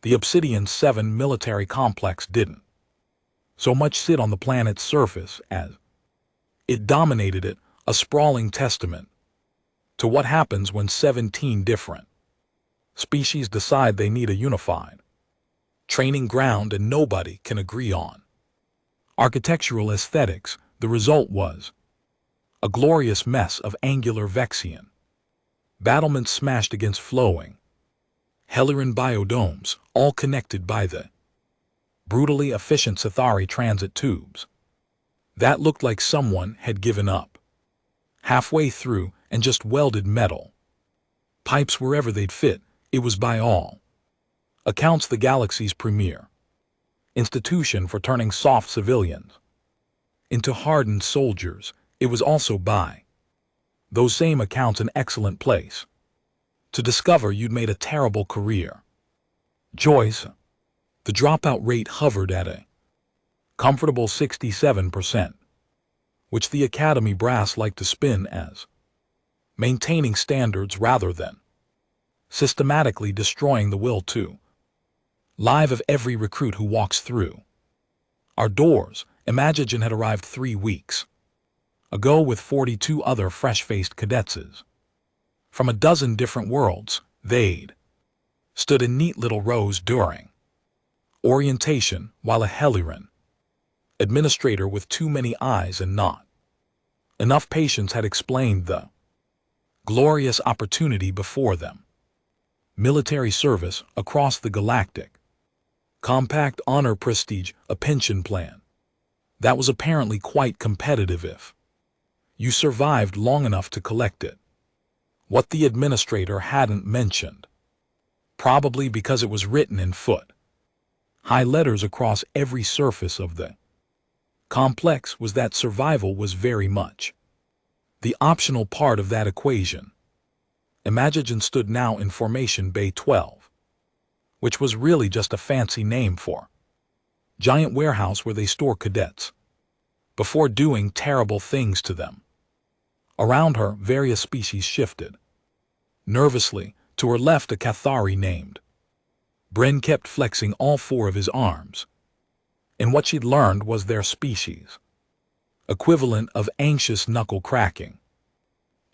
The Obsidian 7 military complex didn't so much sit on the planet's surface as it dominated it, a sprawling testament to what happens when 17 different species decide they need a unified training ground and nobody can agree on architectural aesthetics. The result was a glorious mess of angular Vexian battlements smashed against flowing Helleran biodomes, all connected by the brutally efficient Sithari transit tubes. That looked like someone had given up halfway through and just welded metal pipes wherever they'd fit. It was by all accounts the galaxy's premier institution for turning soft civilians into hardened soldiers. It was also by those same accounts an excellent place to discover you'd made a terrible career. Joyce, the dropout rate hovered at a comfortable 67%, which the Academy brass liked to spin as maintaining standards rather than systematically destroying the will to live of every recruit who walks through our doors. Imagigen had arrived 3 weeks ago with 42 other fresh-faced cadetses from a dozen different worlds. They'd stood in neat little rows during orientation while a Helleran administrator with too many eyes and not enough patience had explained the glorious opportunity before them. Military service across the galactic compact honor prestige, a pension plan that was apparently quite competitive if you survived long enough to collect it. What the administrator hadn't mentioned, probably because it was written in foot-high letters across every surface of the complex, was that survival was very much the optional part of that equation. Imagigen stood now in Formation Bay 12, which was really just a fancy name for giant warehouse where they store cadets before doing terrible things to them. Around her, various species shifted nervously. To her left, a Cathari named Bren kept flexing all 4 of his arms, and what she'd learned was their species equivalent of anxious knuckle cracking.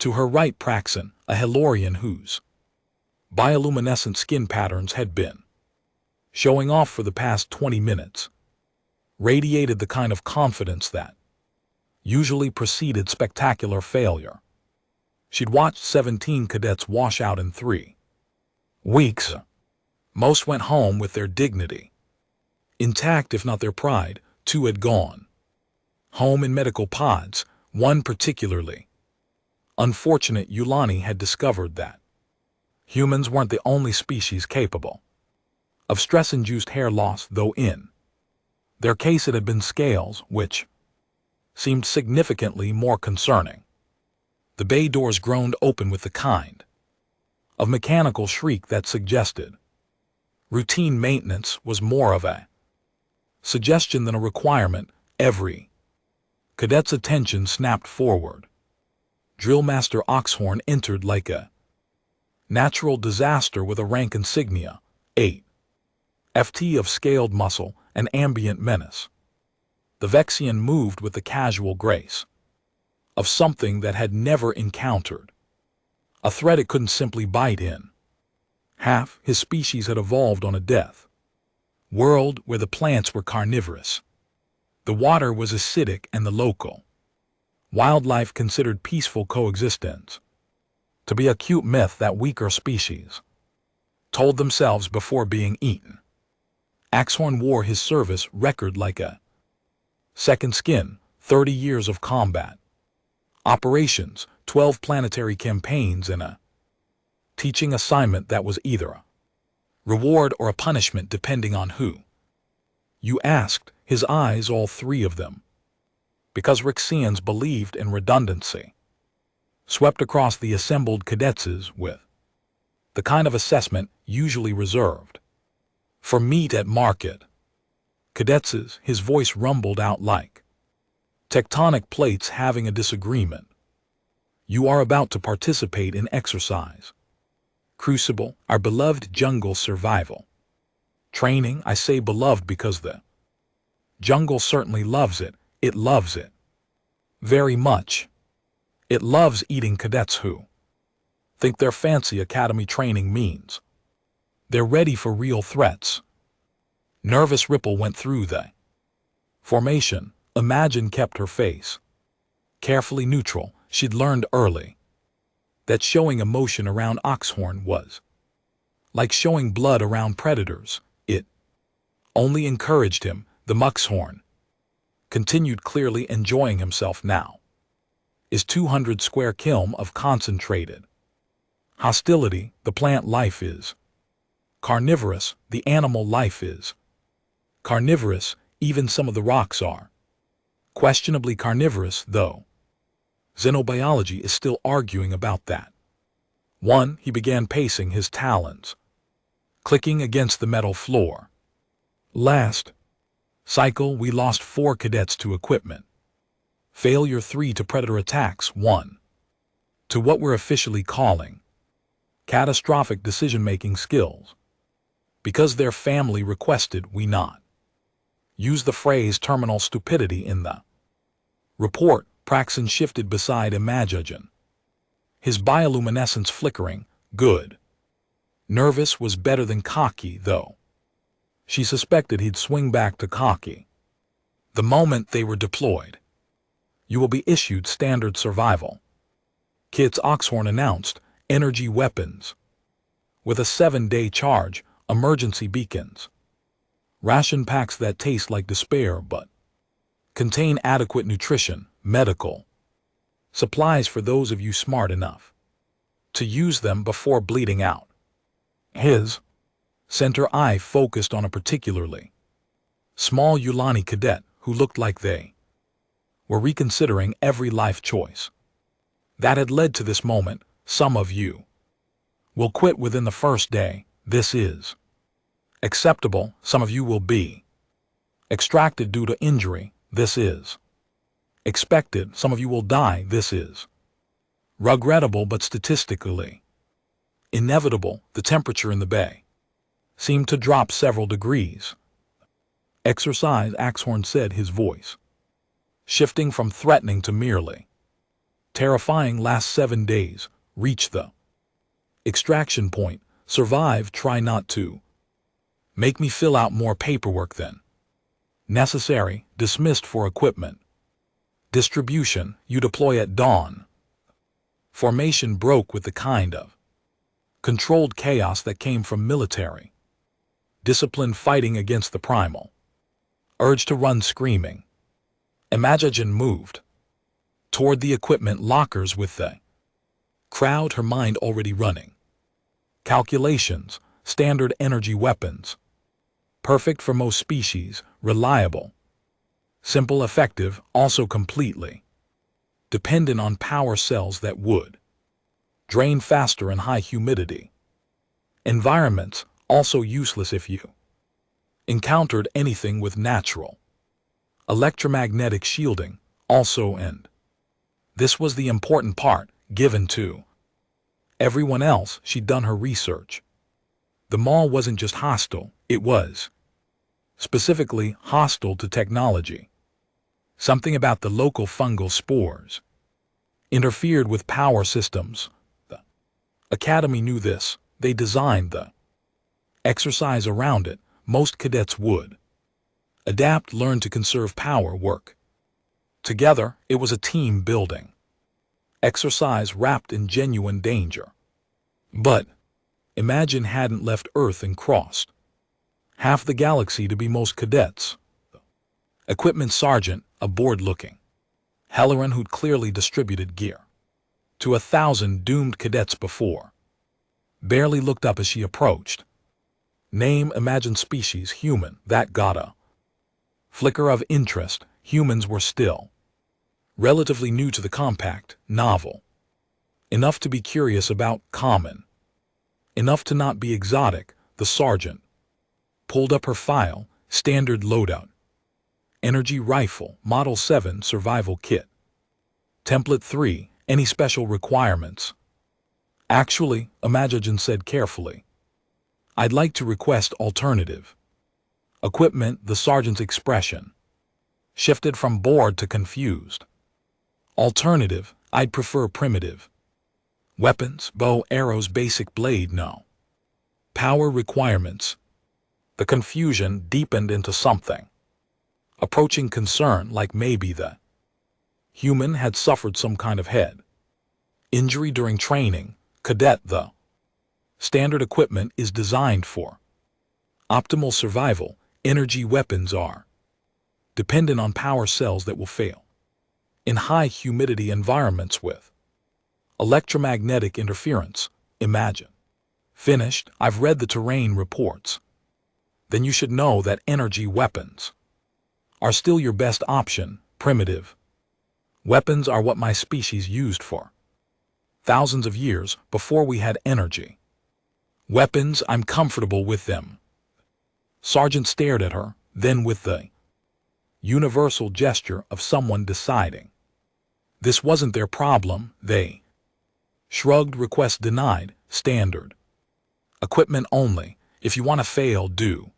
To her right, Praxon, a Helorian whose bioluminescent skin patterns had been showing off for the past 20 minutes, radiated the kind of confidence that usually preceded spectacular failure. She'd watched 17 cadets wash out in 3 weeks. Most went home with their dignity intact, if not their pride. 2 had gone home in medical pods. One particularly unfortunate Yulani had discovered that humans weren't the only species capable of stress-induced hair loss, though in their case it had been scales, which seemed significantly more concerning. The bay doors groaned open with the kind of mechanical shriek that suggested routine maintenance was more of a suggestion than a requirement. Every cadet's attention snapped forward. Drillmaster Oxhorn entered like a natural disaster with a rank insignia, 8 FT of scaled muscle, and ambient menace. The Vexian moved with the casual grace of something that had never encountered a threat it couldn't simply bite in. Half his species had evolved on a death world where the plants were carnivorous, the water was acidic, and the local wildlife considered peaceful coexistence to be a cute myth that weaker species told themselves before being eaten. Axhorn wore his service record like a second skin: 30 years of combat operations, 12 planetary campaigns, and a teaching assignment that was either a reward or a punishment depending on who you asked. His eyes, all 3 of them, because Rixians believed in redundancy, swept across the assembled cadetses with the kind of assessment usually reserved for meat at market. Cadetses, his voice rumbled out like tectonic plates having a disagreement. You are about to participate in exercise Crucible, our beloved jungle survival Training, I say beloved because the jungle certainly loves it. It loves it. Very much. It loves eating cadets who think their fancy academy training means they're ready for real threats. Nervous ripple went through the formation. Imagine kept her face carefully neutral. She'd learned early that showing emotion around Oxhorn was like showing blood around predators. It only encouraged him. The Muxhorn continued, clearly enjoying himself now. Is 200 square kilm of concentrated hostility. The plant life is carnivorous. The animal life is carnivorous. Even some of the rocks are questionably carnivorous, though xenobiology is still arguing about that. He began pacing his talons, clicking against the metal floor. Last cycle, we lost 4 cadets to equipment failure, 3 to predator attacks, 1 to what we're officially calling catastrophic decision-making skills, because their family requested we not use the phrase terminal stupidity in the report. Praxon shifted beside Imajogen, his bioluminescence flickering. Good. Nervous was better than cocky, though. She suspected he'd swing back to cocky the moment they were deployed. You will be issued standard survival kits, Oxhorn announced. Energy weapons with a 7-day charge, emergency beacons, ration packs that taste like despair but contain adequate nutrition, medical supplies for those of you smart enough to use them before bleeding out. His center eye focused on a particularly small Yulani cadet who looked like they were reconsidering every life choice that had led to this moment. Some of you will quit within the first day. This is acceptable. Some of you will be extracted due to injury. This is expected. Some of you will die. This is regrettable but statistically inevitable. The temperature in the bay seemed to drop several degrees. Exercise, Oxhorn said, his voice shifting from threatening to merely terrifying. Last 7 days. Reach the extraction point. Survive. Try not to make me fill out more paperwork than necessary. Dismissed for equipment distribution. You deploy at dawn. Formation broke with the kind of controlled chaos that came from military discipline, fighting against the primal urge to run screaming. Imajogen moved toward the equipment lockers with the crowd, her mind already running calculations. Standard energy weapons, perfect for most species, reliable, simple, effective, also completely dependent on power cells that would drain faster in high humidity environments, also useless if you encountered anything with natural electromagnetic shielding, also. And this was the important part, given to everyone else. She'd done her research. The mall wasn't just hostile, it was specifically hostile to technology. Something about the local fungal spores interfered with power systems. The academy knew this. They designed the exercise around it. Most cadets would adapt, learn to conserve power, work together. It was a team building exercise wrapped in genuine danger. But Imagine hadn't left Earth and crossed half the galaxy to be most cadets. Equipment sergeant, a bored-looking Helleran who'd clearly distributed gear to 1,000 doomed cadets before, barely looked up as she approached. Name, imagine species, human. That got a flicker of interest. Humans were still relatively new to the compact, novel enough to be curious about, common enough to not be exotic. The sergeant pulled up her file. Standard loadout. Energy rifle, Model 7 survival kit. Template 3, any special requirements? Actually, Imajogen said carefully, I'd like to request alternative equipment. The sergeant's expression shifted from bored to confused. Alternative, I'd prefer primitive. Weapons, bow, arrows, basic blade, no. Power requirements. The confusion deepened into something approaching concern, like maybe the human had suffered some kind of head injury during training. Cadet, the standard equipment is designed for optimal survival. Energy weapons are dependent on power cells that will fail in high humidity environments with electromagnetic interference. Imagine. Finished. I've read the terrain reports. Then you should know that energy weapons are still your best option. Primitive weapons are what my species used for thousands of years before we had energy weapons. I'm comfortable with them. Sergeant stared at her, then with the universal gesture of someone deciding this wasn't their problem, they shrugged. Request denied. Standard equipment only. If you want to fail, do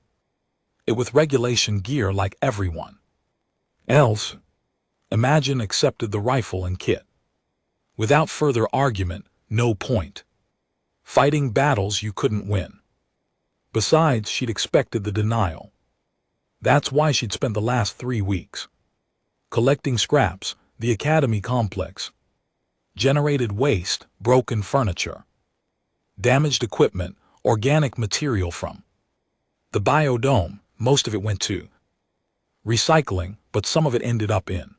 it with regulation gear like everyone else. Imagine accepted the rifle and kit. Without further argument, no point fighting battles you couldn't win. Besides, she'd expected the denial. That's why she'd spent the last 3 weeks collecting scraps. The academy complex generated waste, broken furniture, damaged equipment, organic material from the biodome. Most of it went to recycling, but some of it ended up in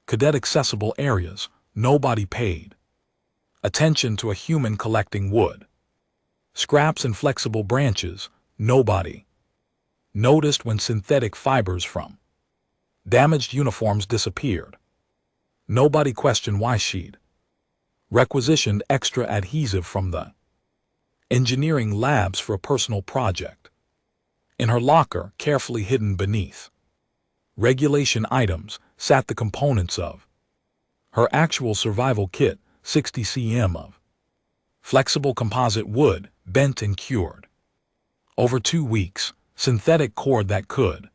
cadet accessible areas. Nobody paid attention to a human collecting wood, scraps, and flexible branches. Nobody noticed when synthetic fibers from damaged uniforms disappeared. Nobody questioned why she'd requisitioned extra adhesive from the engineering labs for a personal project. In her locker, carefully hidden beneath regulation items, sat the components of her actual survival kit. 60 cm of flexible composite wood, bent and cured over 2 weeks. Synthetic cord that could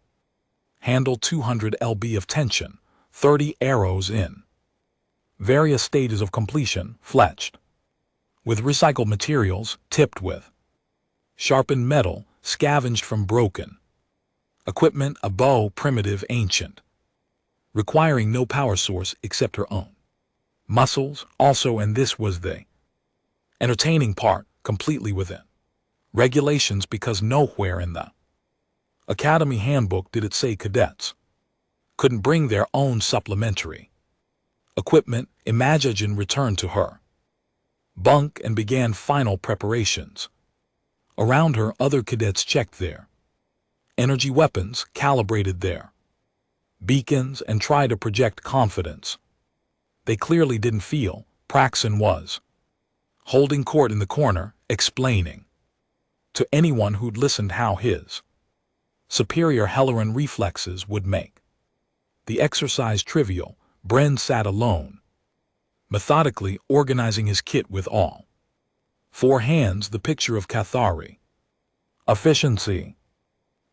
handle 200 lb of tension. 30 arrows in various stages of completion, fletched with recycled materials, tipped with sharpened metal, scavenged from broken equipment. A bow, primitive, ancient, requiring no power source except her own muscles. Also, and this was the entertaining part, completely within regulations, because nowhere in the academy handbook did it say cadets couldn't bring their own supplementary equipment. Imogen returned to her bunk and began final preparations. Around her, other cadets checked their energy weapons, calibrated their beacons, and tried to project confidence. They clearly didn't feel. Praxon was holding court in the corner, explaining to anyone who'd listened how his superior Helleran reflexes would make the exercise trivial. Bren sat alone, methodically organizing his kit with all 4 hands, the picture of Cathari efficiency.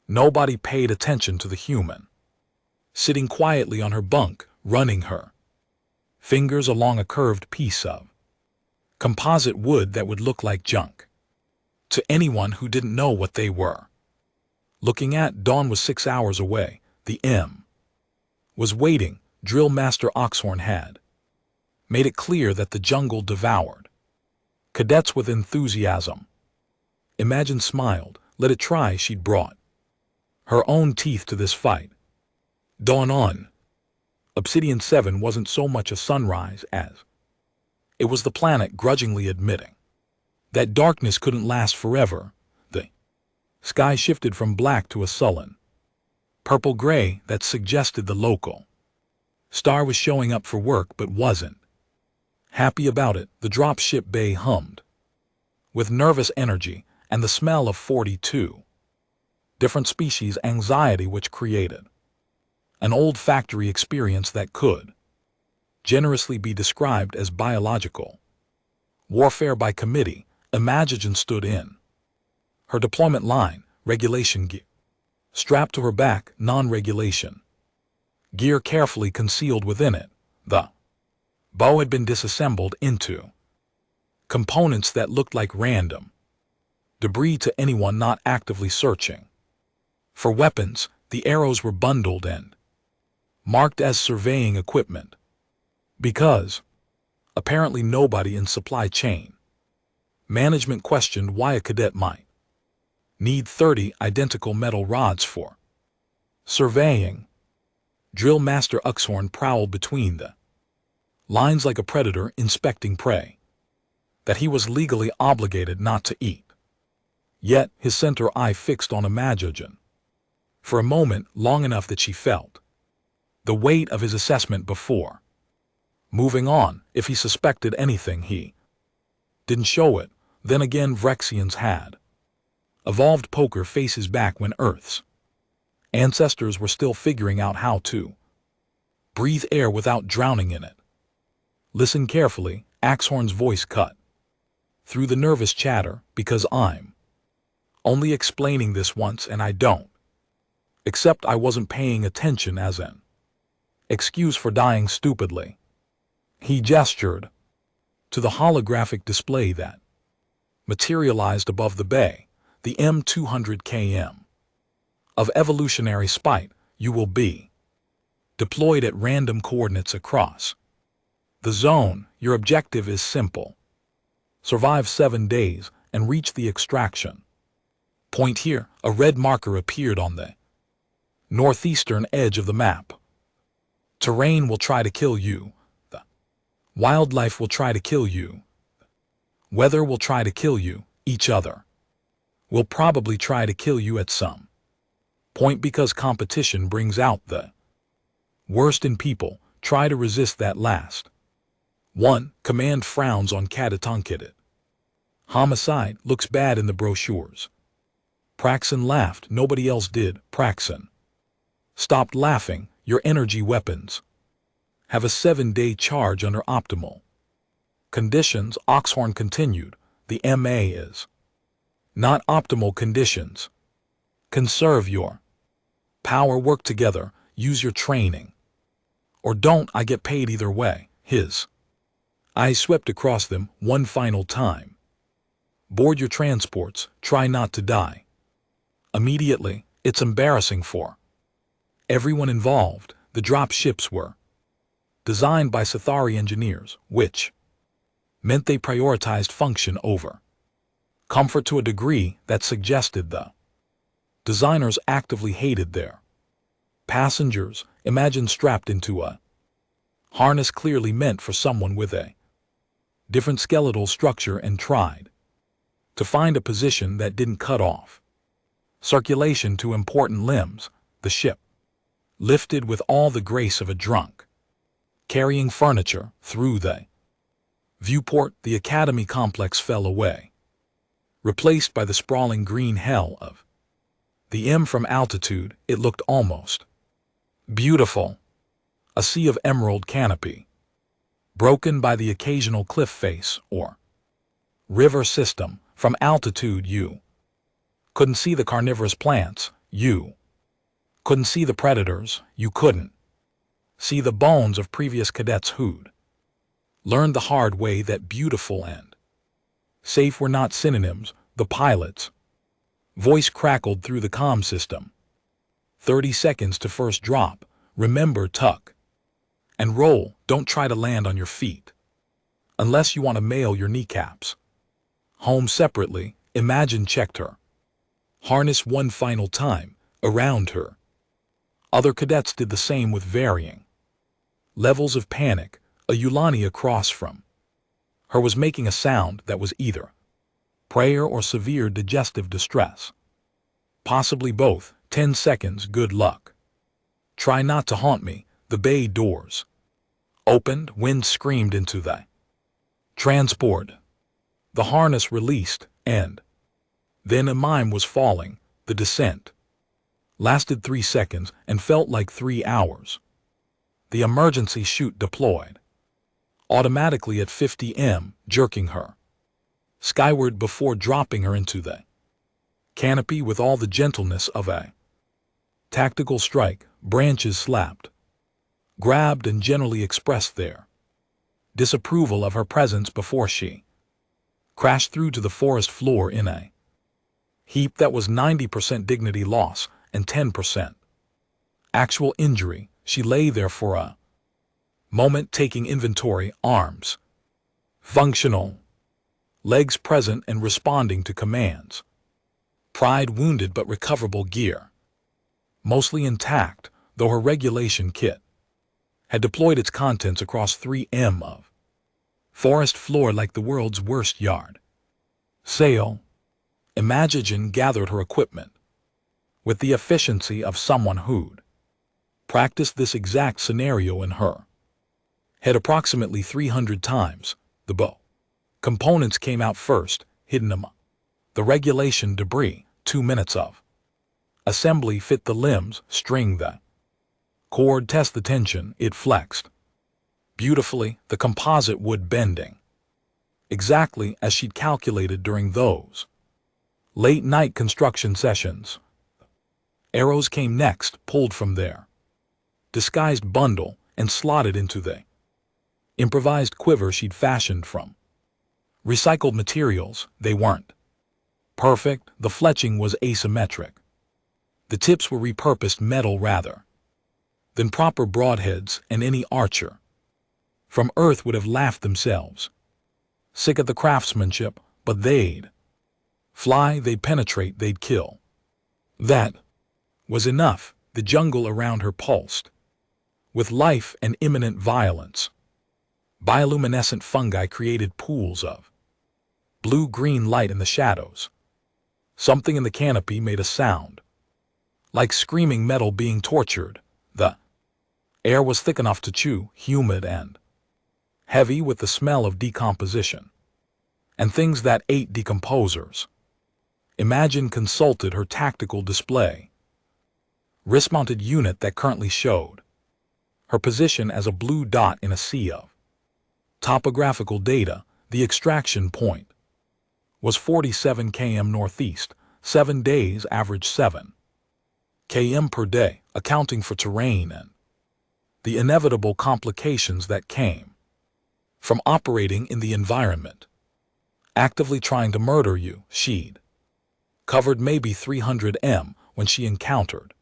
Nobody paid attention to the human sitting quietly on her bunk, running her fingers along a curved piece of composite wood that would look like junk to anyone who didn't know what they were looking at. Dawn was 6 hours away. The M was waiting. Drillmaster Oxhorn had made it clear that the jungle devoured cadets with enthusiasm. Imogen smiled. Let it try. She'd brought her own teeth to this fight. Dawn on Obsidian 7 wasn't so much a sunrise as it was the planet grudgingly admitting that darkness couldn't last forever. The sky shifted from black to a sullen purple-gray that suggested the local star was showing up for work but wasn't happy about it. The dropship bay hummed with nervous energy and the smell of 42 different species anxiety, which created an old factory experience that could generously be described as biological warfare by committee. Imogen stood in Her deployment line, regulation gear. Strapped to her back, non-regulation. Gear carefully concealed within it. The bow had been disassembled into components that looked like random debris to anyone not actively searching. For weapons, the arrows were bundled and marked as surveying equipment. Because, apparently nobody in supply chain management questioned why a cadet might need 30 identical metal rods for surveying. Drillmaster Uxhorn prowled between the lines like a predator inspecting prey that he was legally obligated not to eat. Yet his center eye fixed on Imajogen for a moment, long enough that she felt the weight of his assessment before moving on. If he suspected anything, he didn't show it. Then again, Vrexians had evolved poker faces back when Earth's ancestors were still figuring out how to breathe air without drowning in it. Listen carefully, Axhorn's voice cut through the nervous chatter, because I'm only explaining this once and I don't except I wasn't paying attention as an excuse for dying stupidly. He gestured to the holographic display that materialized above the bay, the M200 of evolutionary spite. You will be deployed at random coordinates across the zone. Your objective is simple. Survive 7 days and reach the extraction point here. A red marker appeared on the northeastern edge of the map. Terrain will try to kill you. The wildlife will try to kill you. Weather will try to kill you. Each other will probably try to kill you at some point, because competition brings out the worst in people. Try to resist that last one. Command frowns on Cadet. Homicide looks bad in the brochures. Praxon laughed. Nobody else did. Praxon stopped laughing. Your energy weapons have a 7-day charge under optimal conditions. Oxhorn continued. The MA is not optimal conditions. Conserve your power. Work together. Use your training. Or don't. I get paid either way. His eyes swept across them one final time. Board your transports. Try not to die immediately. It's embarrassing for everyone involved. The drop ships were designed by Sathari engineers, which meant they prioritized function over comfort to a degree that suggested the designers actively hated their passengers. Imagine strapped into a harness clearly meant for someone with a different skeletal structure and tried to find a position that didn't cut off circulation to important limbs. The ship lifted with all the grace of a drunk carrying furniture through the viewport. The Academy complex fell away, replaced by the sprawling green hell of the M. From altitude, it looked almost beautiful. A sea of emerald canopy, broken by the occasional cliff face or river system. From altitude, you couldn't see the carnivorous plants. You couldn't see the predators. You couldn't see the bones of previous cadets who'd learned the hard way that beautiful and safe were not synonyms. The pilot's voice crackled through the comm system. 30 seconds to first drop. Remember, tuck and roll. Don't try to land on your feet unless you want to mail your kneecaps home separately. Imagine checked her harness one final time around her. Other cadets did the same with varying levels of panic. A Yulani across from her was making a sound that was either prayer or severe digestive distress. Possibly both. 10 seconds. Good luck. Try not to haunt me. The bay doors opened. Wind screamed into the transport. The harness released, and then a mime was falling. The descent lasted 3 seconds and felt like 3 hours. The emergency chute deployed automatically at 50 m, jerking her skyward before dropping her into the Canopy with all the gentleness of a tactical strike, branches slapped, grabbed and generally expressed their disapproval of her presence before she crashed through to the forest floor in a heap that was 90% dignity loss and 10% actual injury. She lay there for a moment taking inventory, arms functional, legs present and responding to commands, pride wounded but recoverable gear mostly intact, though her regulation kit had deployed its contents across 3 m of forest floor like the world's worst yard sale. Imogen gathered her equipment with the efficiency of someone who'd practiced this exact scenario in her head approximately 300 times. The bow components came out first, hidden among the regulation debris. 2 minutes of assembly, fit the limbs, string the cord, test the tension. It flexed beautifully, the composite wood bending exactly as she'd calculated during those late-night construction sessions. Arrows came next, pulled from their disguised bundle and slotted into the improvised quiver she'd fashioned from recycled materials. They weren't perfect, the fletching was asymmetric. The tips were repurposed metal rather than proper broadheads, and any archer from Earth would have laughed themselves sick at the craftsmanship, but they'd fly, they'd penetrate, they'd kill. That was enough. The jungle around her pulsed with life and imminent violence. Bioluminescent fungi created pools of blue-green light in the shadows. Something in the canopy made a sound like screaming metal being tortured. The air was thick enough to chew, humid and heavy with the smell of decomposition and things that ate decomposers. Imogen consulted her tactical display wrist-mounted unit that currently showed her position as a blue dot in a sea of topographical data. The extraction point was 47 km northeast, 7 days, average 7 km per day, accounting for terrain and the inevitable complications that came from operating in the environment. Actively trying to murder you, she'd covered maybe 300 m when she encountered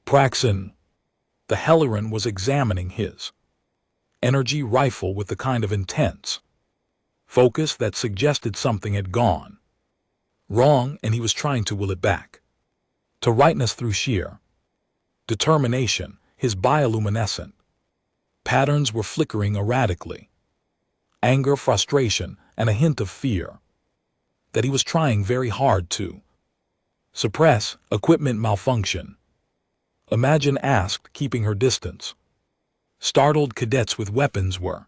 Praxton. The Helleran was examining his energy rifle with the kind of intense focus that suggested something had gone wrong, and he was trying to will it back to rightness through sheer determination. His bioluminescent patterns were flickering erratically. Anger, frustration, and a hint of fear that he was trying very hard to suppress. Equipment malfunction, Imogen asked, keeping her distance. Startled cadets with weapons were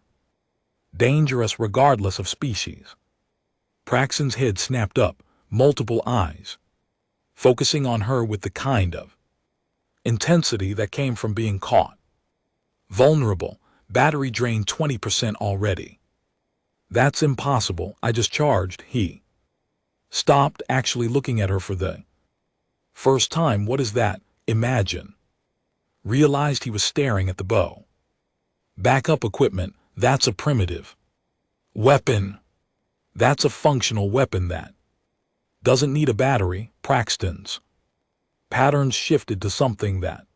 dangerous regardless of species. Praxton's head snapped up, multiple eyes focusing on her with the kind of intensity that came from being caught. Vulnerable, battery drained 20% already. That's impossible, I just charged. He stopped, actually looking at her for the first time. What is that? Imogen realized he was staring at the bow. Backup equipment, that's a primitive weapon. That's a functional weapon that doesn't need a battery. Praxton's patterns shifted to something that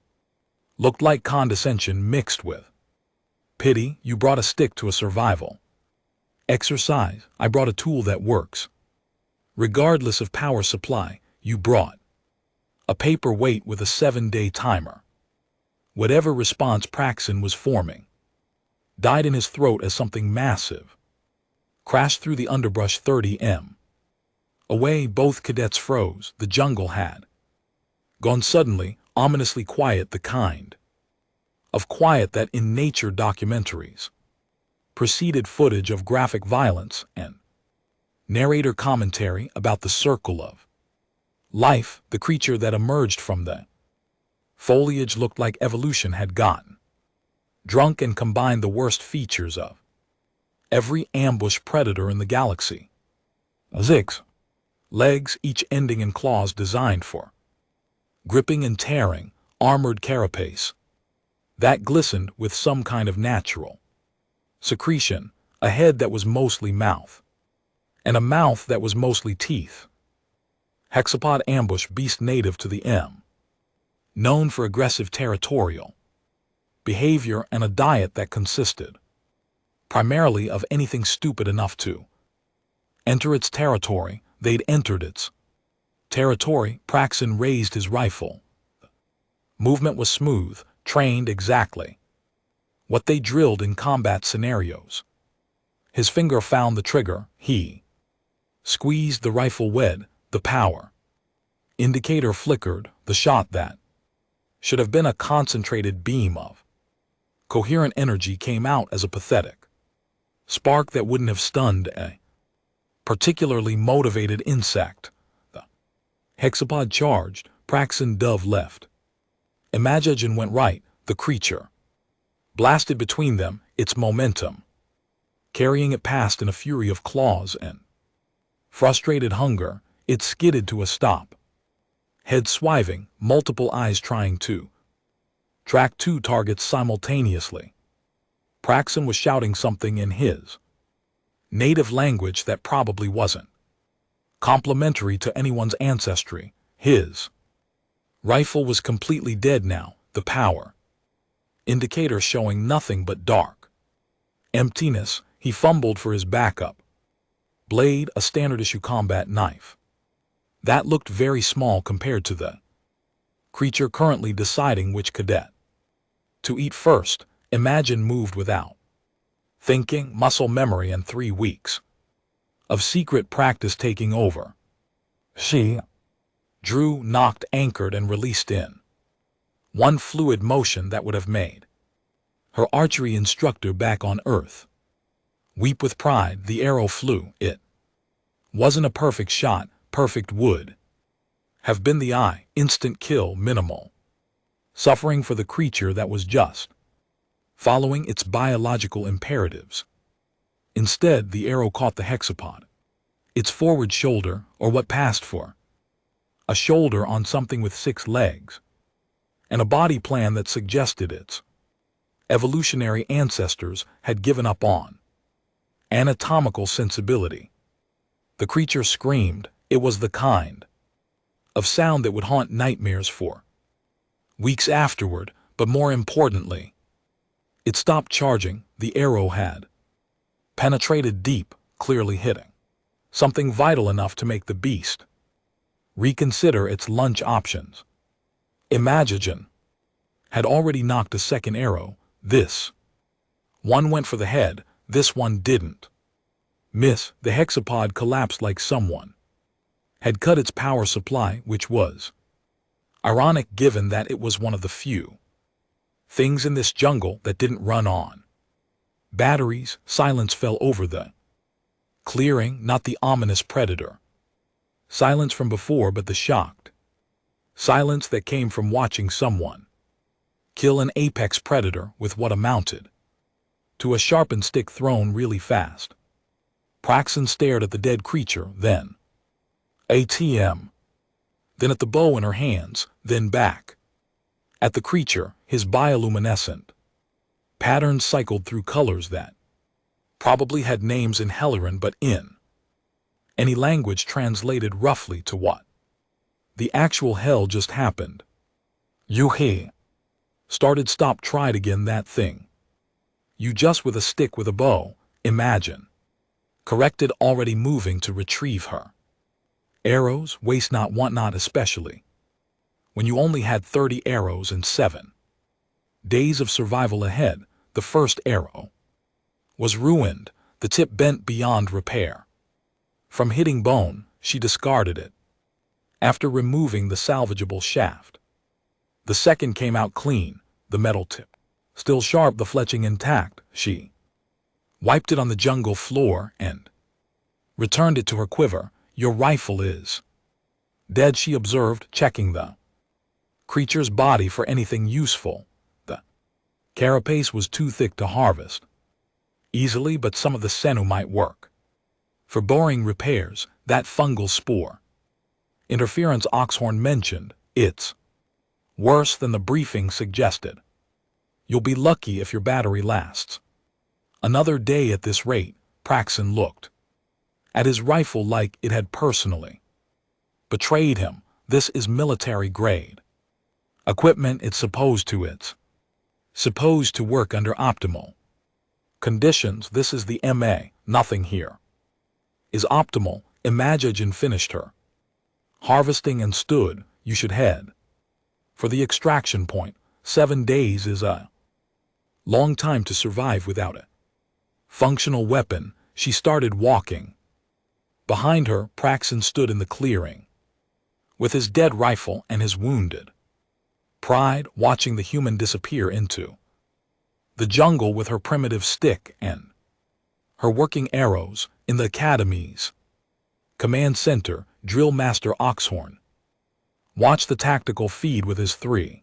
looked like condescension mixed with pity. You brought a stick to a survival exercise. I brought a tool that works regardless of power supply. You brought a paperweight with a 7-day timer. Whatever response Praxton was forming died in his throat as something massive crashed through the underbrush 30 m away. Both cadets froze. The jungle had gone suddenly, ominously quiet, the kind of quiet that in nature documentaries preceded footage of graphic violence and narrator commentary about the circle of life. The creature that emerged from the foliage looked like evolution had gotten drunk and combined the worst features of every ambush predator in the galaxy. Zix. legs each ending in claws designed for gripping and tearing, armored carapace that glistened with some kind of natural secretion, a head that was mostly mouth, and a mouth that was mostly teeth. Hexapod ambush beast native to the M, known for aggressive territorial behavior and a diet that consisted primarily of anything stupid enough to enter its territory. They'd entered its territory. Praxin raised his rifle. Movement was smooth, trained exactly what they drilled in combat scenarios. His finger found the trigger. He squeezed the rifle wed. The power indicator flickered. The shot that should have been a concentrated beam of coherent energy came out as a pathetic spark that wouldn't have stunned a particularly motivated insect. The hexapod charged. Praxin dove left. Imagogen went right. The creature blasted between them, its momentum carrying it past in a fury of claws and frustrated hunger. It skidded to a stop, head swiving, multiple eyes trying to track two targets simultaneously. Praxin was shouting something in his native language that probably wasn't complimentary to anyone's ancestry. His rifle was completely dead now, the power indicator showing nothing but dark emptiness. He fumbled for his backup blade, a standard-issue combat knife that looked very small compared to the creature currently deciding which cadet to eat first. Imagine moved without thinking, muscle memory, and 3 weeks of secret practice taking over. She drew, knocked, anchored, and released in one fluid motion that would have made her archery instructor back on Earth weep with pride. The arrow flew. It wasn't a perfect shot. Perfect would have been the eye. Instant kill, minimal suffering for the creature that was just following its biological imperatives. Instead, the arrow caught the hexapod, its forward shoulder, or what passed for a shoulder on something with 6 legs, and a body plan that suggested its evolutionary ancestors had given up on anatomical sensibility. The creature screamed. It was the kind of sound that would haunt nightmares for weeks afterward, but more importantly, it stopped charging. The arrow had penetrated deep, clearly hitting something vital enough to make the beast reconsider its lunge options. Imagogen had already knocked a second arrow. This one went for the head. This one didn't miss. The hexapod collapsed like someone had cut its power supply, which was ironic given that it was one of the few things in this jungle that didn't run on batteries. Silence fell over the clearing, not the ominous predator silence from before, but the shocked silence that came from watching someone kill an apex predator with what amounted to a sharpened stick thrown really fast. Praxin stared at the dead creature, then ATM, then at the bow in her hands, then back at the creature. His bioluminescent patterns cycled through colors that probably had names in Helleran, but in any language translated roughly to what the actual hell just happened. Yuhi started. Stop. Tried again. That thing you just with a stick with a bow. Imagine corrected, already moving to retrieve her arrows. Waste not, want not, especially when you only had 30 arrows and 7 days of survival ahead. The first arrow was ruined, the tip bent beyond repair. From hitting bone, she discarded it after removing the salvageable shaft. The second came out clean, the metal tip still sharp, the fletching intact. She wiped it on the jungle floor and returned it to her quiver. Your rifle is dead, she observed, checking the creature's body for anything useful. The carapace was too thick to harvest easily, but some of the sinew might work for boring repairs. That fungal spore Interference, Oxhorn mentioned. It's worse than the briefing suggested. You'll be lucky if your battery lasts. Another day at this rate. Praxon looked at his rifle like it had personally betrayed him. This is military grade equipment. It's supposed to work under optimal conditions. This is the MA. Nothing here is optimal. Imagine finished her harvesting and stood. You should head for the extraction point. 7 days is a long time to survive without a functional weapon. She started walking. Behind her, Praxon stood in the clearing with his dead rifle and his wounded pride, watching the human disappear into the jungle with her primitive stick and her working arrows. In the Academy's command center, Drillmaster Oxhorn watched the tactical feed with his 3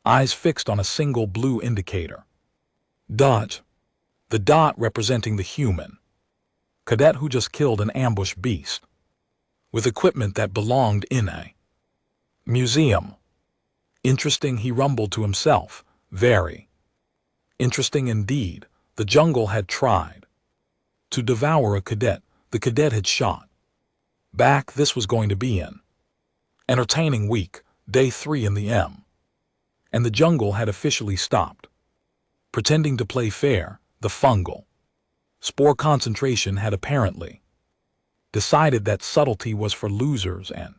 eyes fixed on a single blue indicator. Dot. The dot representing the human cadet who just killed an ambush beast with equipment that belonged in a museum. Interesting, he rumbled to himself. Very interesting indeed. The jungle had tried to devour a cadet. The cadet had shot back. This was going to be an entertaining week. Day 3 in the M. And the jungle had officially stopped pretending to play fair. The fungal spore concentration had apparently decided that subtlety was for losers and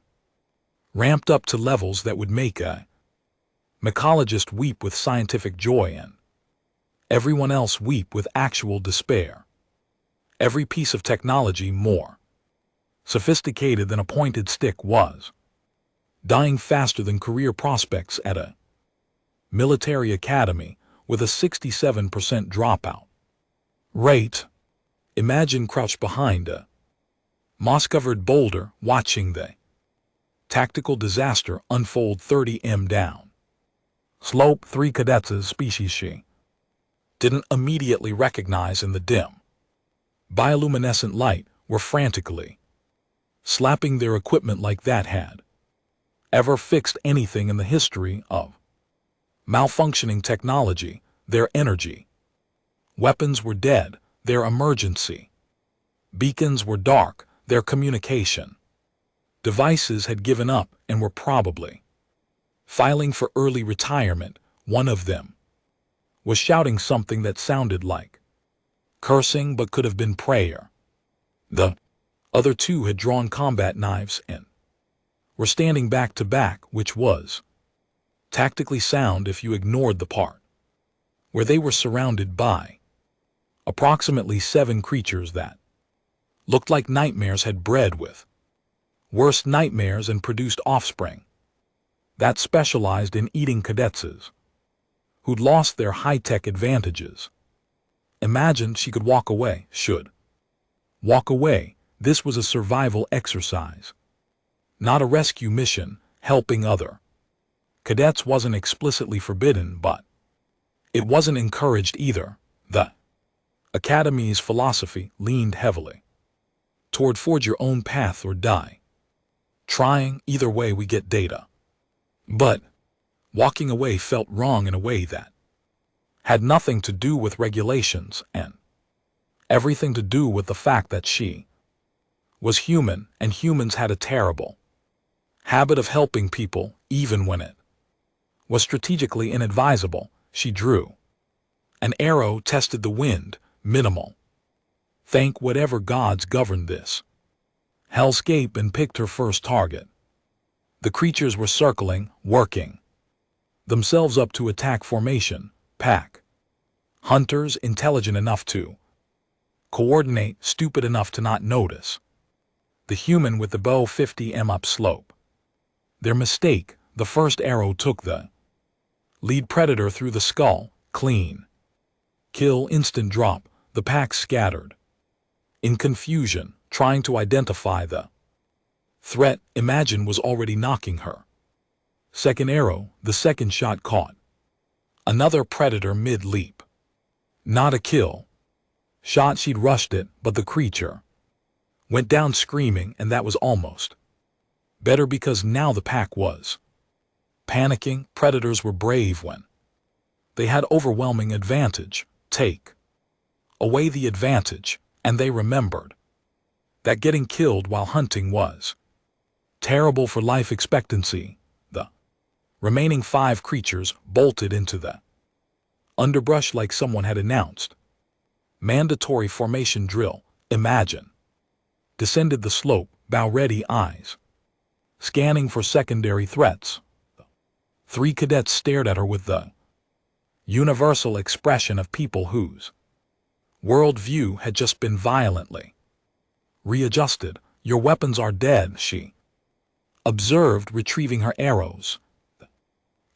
ramped up to levels that would make a mycologist weep with scientific joy and everyone else weep with actual despair. Every piece of technology more sophisticated than a pointed stick was dying faster than career prospects at a military academy with a 67% dropout rate. Imagine crouched behind a moss-covered boulder watching the tactical disaster unfold. 30 m down slope. 3 cadets, species she didn't immediately recognize in the dim bioluminescent light, were frantically slapping their equipment like that had ever fixed anything in the history of malfunctioning technology. Their energy weapons were dead. Their emergency beacons were dark. Their communication devices had given up and were probably filing for early retirement. One of them was shouting something that sounded like cursing but could have been prayer. The other 2 had drawn combat knives and were standing back to back, which was tactically sound if you ignored the part where they were surrounded by approximately 7 creatures that looked like nightmares had bred with worst nightmares and produced offspring that specialized in eating cadets who'd lost their high-tech advantages. Imagined she could walk away, should walk away. This was a survival exercise, not a rescue mission. Helping other cadets wasn't explicitly forbidden, but it wasn't encouraged either. The Academy's philosophy leaned heavily toward forge your own path or die trying. Either way we get data. But walking away felt wrong in a way that had nothing to do with regulations and everything to do with the fact that she was human, and humans had a terrible habit of helping people even when it was strategically inadvisable. She drew an arrow, tested the wind. Minimal. Thank whatever gods governed this hellscape, and picked her first target. The creatures were circling, working themselves up to attack formation. Pack hunters, intelligent enough to coordinate, stupid enough to not notice the human with the bow. 50 m up slope. Their mistake. The first arrow took the lead predator through the skull. Clean kill, instant drop. The pack scattered in confusion, trying to identify the threat. Imagine was already knocking her. Second arrow. The second shot caught another predator mid-leap. Not a kill shot. She'd rushed it, but the creature went down screaming, and that was almost Better because now the pack was panicking. Predators were brave when they had overwhelming advantage. Take away the advantage, and they remembered that getting killed while hunting was terrible for life expectancy. The remaining 5 creatures bolted into the underbrush like someone had announced mandatory formation drill. Imagine descended the slope, bow-ready eyes scanning for secondary threats. 3 cadets stared at her with the universal expression of people whose worldview had just been violently readjusted. Your weapons are dead, she observed, retrieving her arrows. The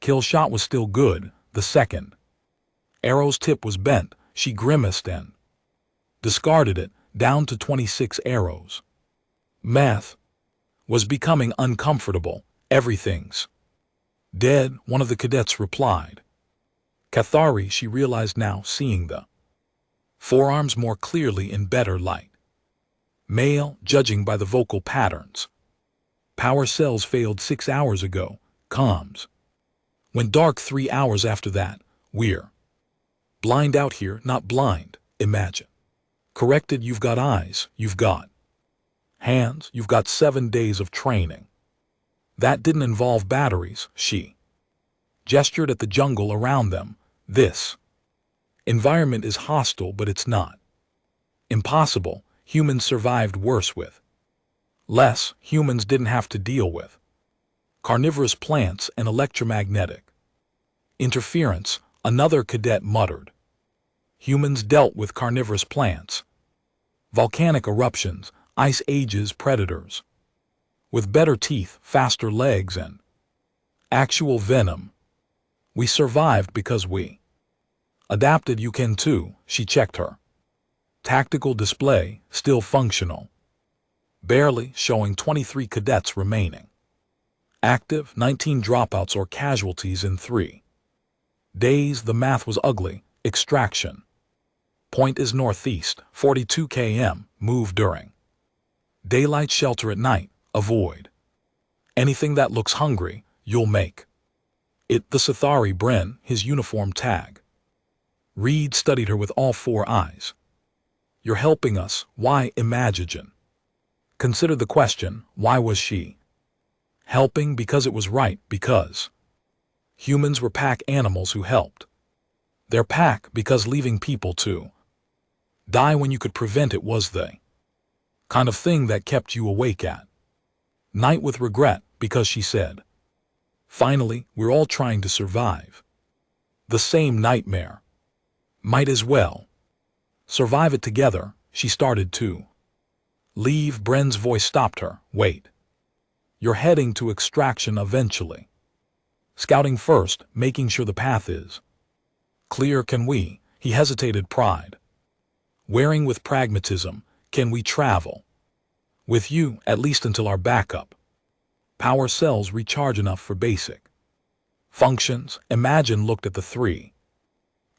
kill shot was still good. The second arrow's tip was bent. She grimaced and discarded it, down to 26 arrows. Math was becoming uncomfortable. Everything's dead, one of the cadets replied. Cathari, she realized now, seeing the forearms more clearly in better light. Male, judging by the vocal patterns. Power cells failed 6 hours ago. Comms went dark 3 hours after that. We're blind out here, not blind. Imagine. Corrected. You've got eyes, you've got hands, you've got 7 days of training. That didn't involve batteries. She gestured at the jungle around them. This environment is hostile, but it's not impossible. Humans survived worse with less. Humans didn't have to deal with carnivorous plants and electromagnetic interference. Another cadet muttered. Humans dealt with carnivorous plants, volcanic eruptions, ice ages, predators with better teeth, faster legs, and actual venom. We survived because we adapted. You can too. She checked her tactical display, still functional, barely, showing 23 cadets remaining active, 19 dropouts or casualties in 3 days. The math was ugly. Extraction point is northeast, 42 km. Move during daylight, shelter at night. Avoid anything that looks hungry. You'll make it. The Sathari Bren, his uniform tag. Reed studied her with all 4 eyes. You're helping us. Why? Imagine. Consider the question. Why was she helping? Because it was right. Because humans were pack animals who helped their pack. Because leaving people to die when you could prevent it was the kind of thing that kept you awake at night with regret. Because she said, finally, we're all trying to survive the same nightmare. Might as well survive it together. She started to leave. Bren's voice stopped her. Wait. You're heading to extraction eventually. Scouting first, making sure the path is clear. Can we? He hesitated. Pride wearing with pragmatism. Can we travel with you, at least until our backup power cells recharge enough for basic functions? Imagine looked at the 3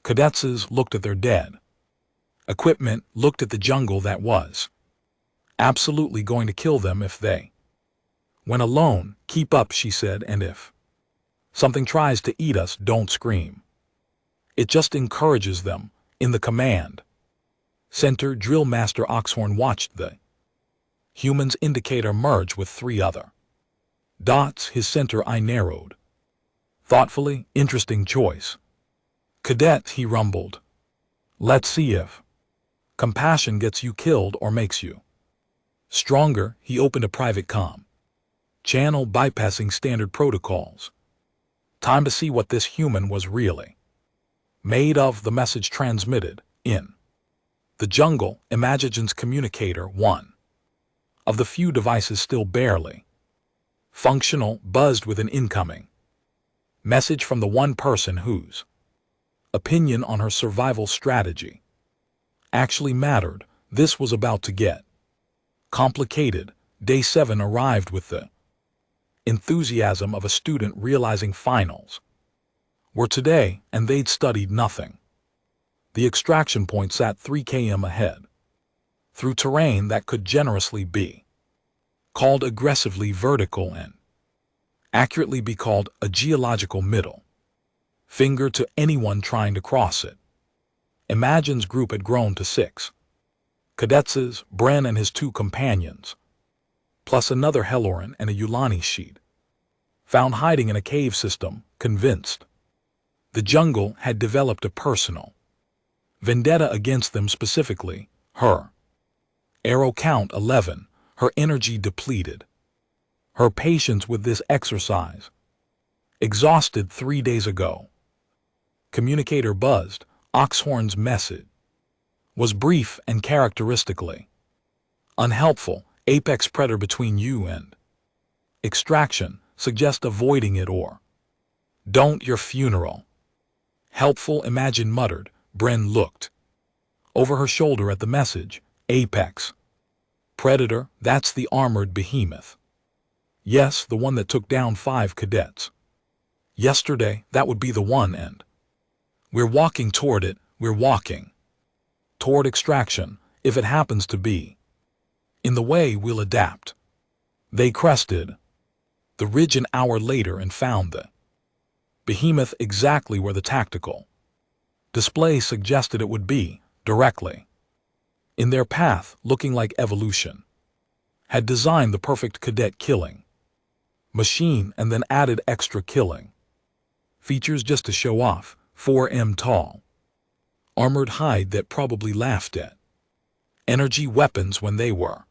cadets, looked at their dead equipment, looked at the jungle that was absolutely going to kill them if they went alone. Keep up, she said, and if something tries to eat us, don't scream. It just encourages them. In the command center, Drillmaster Oxhorn watched the human's indicator merge with 3 other dots. His center eye narrowed thoughtfully. Interesting choice, cadet, he rumbled. Let's see if compassion gets you killed or makes you stronger. He opened a private comm channel, bypassing standard protocols. Time to see what this human was really made of. The message transmitted in the jungle. Imagine's communicator, one of the few devices still barely functional, buzzed with an incoming message from the one person whose opinion on her survival strategy actually mattered. This was about to get complicated. Day 7 arrived with the enthusiasm of a student realizing finals were today, and they'd studied nothing. The extraction point sat 3 km ahead, through terrain that could generously be called aggressively vertical and accurately be called a geological middle finger to anyone trying to cross it. Imagine's group had grown to 6. Cadets, Bren and his 2 companions, plus another Helloran and a Yulani sheet, found hiding in a cave system, convinced the jungle had developed a personal vendetta against them, specifically her. Arrow count 11, her energy depleted, her patience with this exercise exhausted 3 days ago. Communicator buzzed. Oxhorn's message was brief and characteristically unhelpful. Apex predator between you and extraction. Suggest avoiding it or don't your funeral. Helpful, Imagine muttered. Bren looked over her shoulder at the message. Apex predator, that's the armored behemoth. Yes, the one that took down 5 cadets yesterday. That would be the one, and we're walking toward it. We're walking toward extraction. If it happens to be in the way, we'll adapt. They crested the ridge an hour later and found the behemoth exactly where the tactical display suggested it would be, directly in their path, looking like evolution had designed the perfect cadet killing machine and then added extra killing features just to show off. 4M tall, armored hide that probably laughed at energy weapons when they were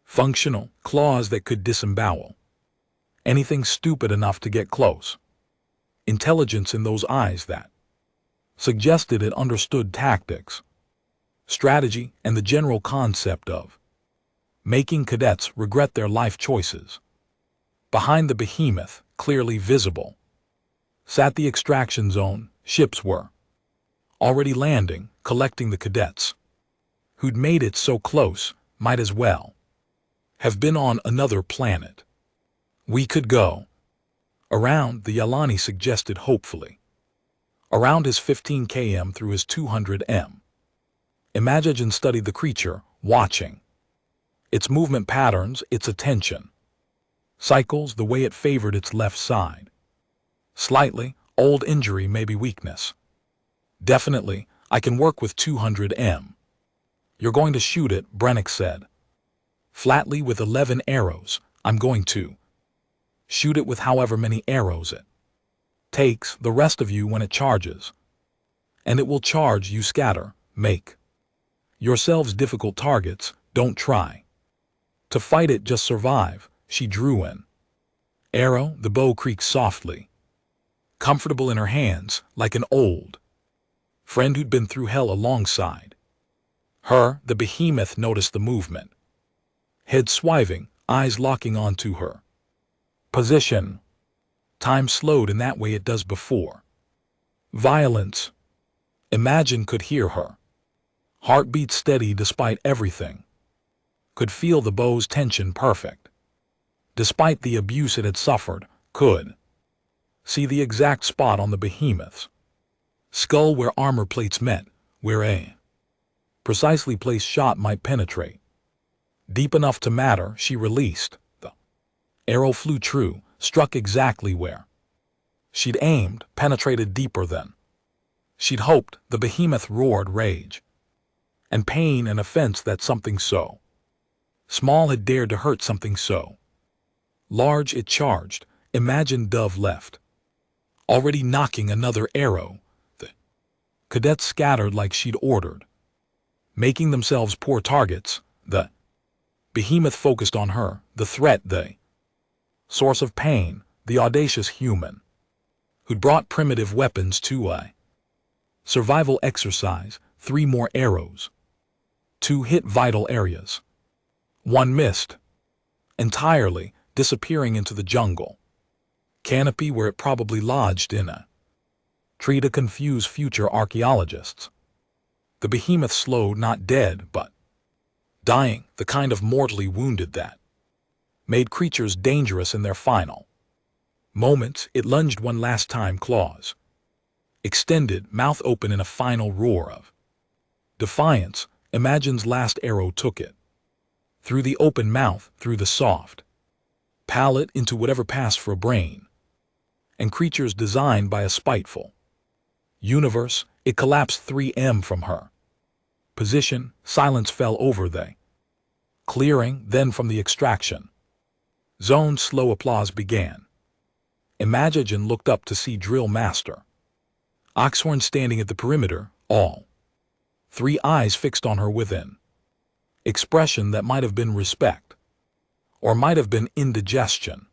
functional, claws that could disembowel anything stupid enough to get close, intelligence in those eyes that suggested it understood tactics, strategy, and the general concept of making cadets regret their life choices. Behind the behemoth, clearly visible, sat the extraction zone. Ships were already landing, collecting the cadets who'd made it so close. Might as well have been on another planet. We could go around, the Yalani suggested hopefully. Around his 15 km through his 200 m. Imagine studied the creature, watching its movement patterns, its attention cycles, the way it favored its left side. Slightly, old injury, maybe weakness. Definitely, I can work with 200 m. You're going to shoot it, Brennick said. Flatly, with 11 arrows, I'm going to shoot it with however many arrows it takes, the rest of you when it charges. And it will charge, you scatter, make yourselves difficult targets, don't try to fight it, just survive. She drew an arrow, the bow creaked softly, comfortable in her hands, like an old friend who'd been through hell alongside her. The behemoth noticed the movement, head swiving, eyes locking onto her position. Time slowed in that way it does before violence. Imagine could hear her heartbeat steady despite everything, could feel the bow's tension perfect despite the abuse it had suffered, could see the exact spot on the behemoth's skull where armor plates met, where a precisely placed shot might penetrate deep enough to matter. She released. The arrow flew true, struck exactly where she'd aimed, penetrated deeper than she'd hoped. The behemoth roared rage and pain and offense that something so small had dared to hurt something so large. It charged. Imagine Dove left, already knocking another arrow. The cadets scattered like she'd ordered, making themselves poor targets. The behemoth focused on her, the threat, the source of pain, the audacious human who'd brought primitive weapons to a survival exercise. 3 more arrows. 2 hit vital areas. 1 missed entirely, disappearing into the jungle canopy where it probably lodged in a tree to confuse future archaeologists. The behemoth slowed, not dead, but dying, the kind of mortally wounded that made creatures dangerous in their final moments. It lunged one last time, claws extended, mouth open in a final roar of defiance. Imagine's last arrow took it through the open mouth, through the soft palate, into whatever passed for a brain, and creatures designed by a spiteful universe. It collapsed 3 m from her position. Silence fell over the clearing. Then from the extraction zone, slow applause began. Imagigen looked up to see Drillmaster Oxhorn standing at the perimeter, all 3 eyes fixed on her with an expression that might have been respect, or might have been indigestion.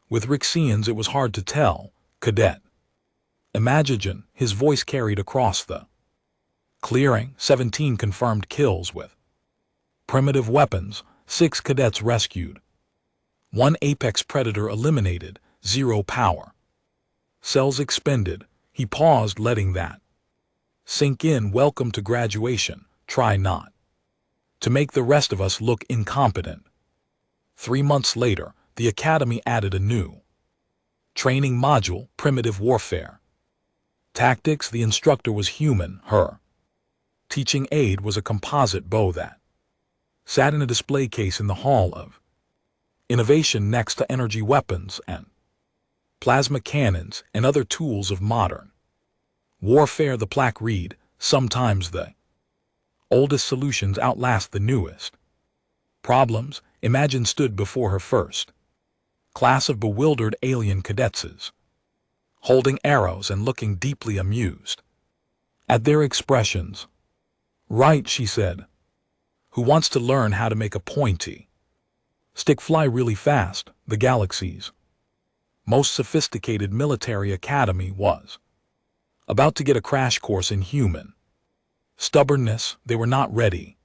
With Rixians it was hard to tell. Cadet Imagigen, his voice carried across the clearing. 17 confirmed kills with primitive weapons, 6 cadets rescued, 1 apex predator eliminated, 0 power cells expended. He paused, letting that sink in. Welcome to graduation. Try not to make the rest of us look incompetent. 3 months later, the Academy added a new training module, primitive warfare tactics. The instructor was human. Her teaching aid was a composite bow that sat in a display case in the Hall of Innovation next to energy weapons and plasma cannons and other tools of modern warfare. The plaque read, "Sometimes the oldest solutions outlast the newest problems." Imagigen stood before her first class of bewildered alien cadets, holding arrows and looking deeply amused at their expressions. "Right," she said. "Who wants to learn how to make a pointy stick fly really fast?" The galaxy's most sophisticated military academy was about to get a crash course in human stubbornness. They were not ready